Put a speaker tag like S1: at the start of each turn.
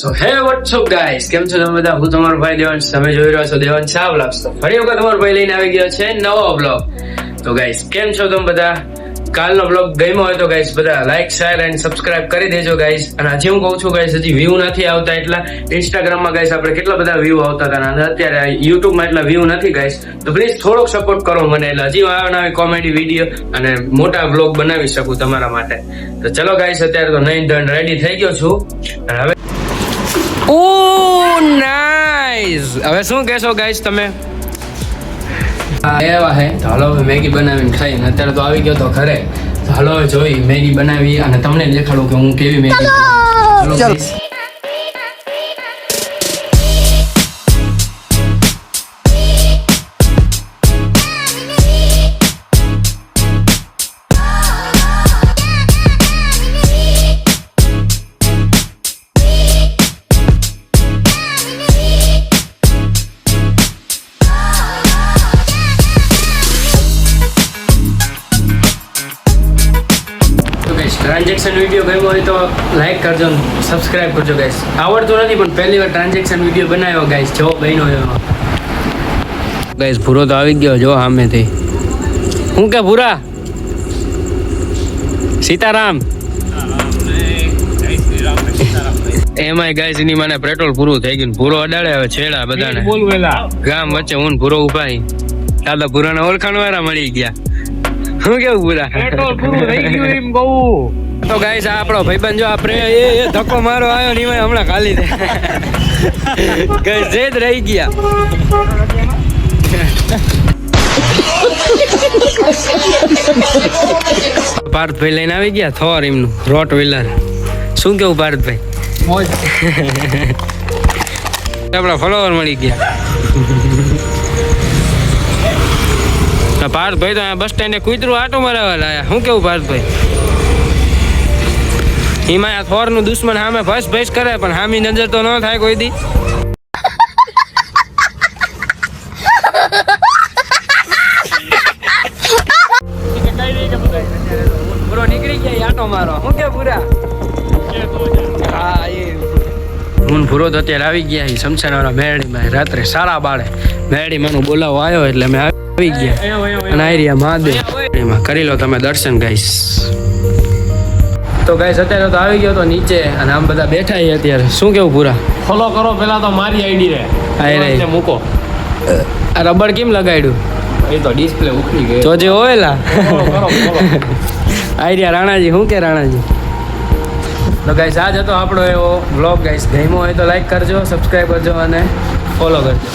S1: સો હે WhatsApp guys, કેમ છો તમે બધા? હું તમારો ભાઈ દેવાંશ, તમે જોઈ રહ્યા છો દેવાંશ શાહ વ્લોગ્સ. તો ફરી વખત તમારો ભાઈ લઈને આવી ગયો છે નવો વ્લોગ. તો ગાઈસ, કેમ છો તમે બધા? કાલનો વ્લોગ ગમ્યો હોય તો ગાઈસ બધા લાઈક શેર એન્ડ સબસ્ક્રાઇબ કરી દેજો ગાઈસ. અને હજી હું કહું છું ગાઈસ, હજી વ્યૂ નથી આવતા એટલા. ઇન્સ્ટાગ્રામમાં ગાઈસ આપણે કેટલા બધા વ્યૂ આવતા હતા અને અત્યારે યુટ્યુબમાં એટલા વ્યૂ નથી ગાઈસ. તો પ્લીઝ થોડોક સપોર્ટ કરો મને, એટલે હજી નવી કોમેડી વિડીયો અને મોટા વ્લોગ બનાવી શકું તમારા માટે. તો ચલો ગાઈસ, અત્યારે તો નહીં ધન રેડી થઈ ગયો છું અને હવે ઓ નાઈસ. હવે શું કહેશો ગાઈસ તમે? એવા હે તો હાલો હવે મેગી બનાવીને ખાઈ. અત્યારે તો આવી ગયો તો ઘરે, તો હાલો હવે જોઈ મેગી બનાવી અને તમને દેખાડું કે હું કેવી મેગી. ચલો ટ્રાન્ઝેક્શન વિડીયો ગમ્યો હોય તો લાઈક કરજો, સબસ્ક્રાઇબ કરજો ગાઈસ. આવડતું નથી પણ પહેલી વાર ટ્રાન્ઝેક્શન વિડીયો બનાવ્યો ગાઈસ, જો બન્યો એમાં ગાઈસ. ભૂરો તો આવી ગયો જો સામેથી. હું કે ભૂરા? સીતારામ. એમાંય ગાઈસ એની મને પેટ્રોલ પૂરું થઈ ગયું. ભૂરો અડાડે હવે છેડા બધાને ગામ વચ્ચે. હું ભૂરો ઉભા દાદા ભૂરાના ઓળખાણ વાળા મળી ગયા. શું કેવું ભૂરા? પેટ્રોલ પૂરું થઈ ગયું એમ કહું તો ગાઈસ. આ આપણો ભાઈબંધ જો આપણે એ ધક્કો મારો આવ્યો ને એમાં હમણાં ખાલી દે ગાઈસ જે જ રહી ગયા. પાર્થભાઈ લઈને આવી ગયા થોર એમનું રોટ વ્હીલર. શું કેવું પાર્થભાઈ? મોજ. આપણા ફોલોવર મળી ગયા. પાર્થભાઈ તો બસ સ્ટેન્ડે કૂતરું આટો મરાવા લાયા. શું કેવું પાર્થભાઈ? એમાં આ થોર નું દુશ્મન સામે ભસ ભસ કરે પણ સામી નજર તો ન થાય કોઈ દી. પૂરો નીકળી ગયા આટો મારો. શું કે પૂરા? હા એ હું ભૂરો તો અત્યારે આવી ગયા શમશાન વાળા મેરડીમાં. રાત્રે સારા બાળે મેરડીમાં નું બોલાવો આવ્યો એટલે મેં આવી ગયા. અને આ રહ્યા મહાદેવ એમાં કરી લો તમે દર્શન ગાઈસ. તો ગાઈસ અત્યારે તો આવી ગયો તો નીચે અને આમ બધા બેઠા છે અત્યારે. શું કેવું પૂરા?
S2: ફોલો કરો પેલા તો મારી આઈડી રે મૂકો.
S1: આ રબર કેમ લગાડ્યું?
S2: એ તો ડિસ્પ્લે ઉખડી ગઈ.
S1: તો જે હોયલા
S2: કરો
S1: આઈડિયા રાણાજી. શું કે રાણાજી? તો ગાઈસ આજ હતો આપણો એવો વ્લોગ ગાઈસ. ગમ્યો હોય તો લાઈક કરજો, સબસ્ક્રાઈબ કરજો અને ફોલો કરજો.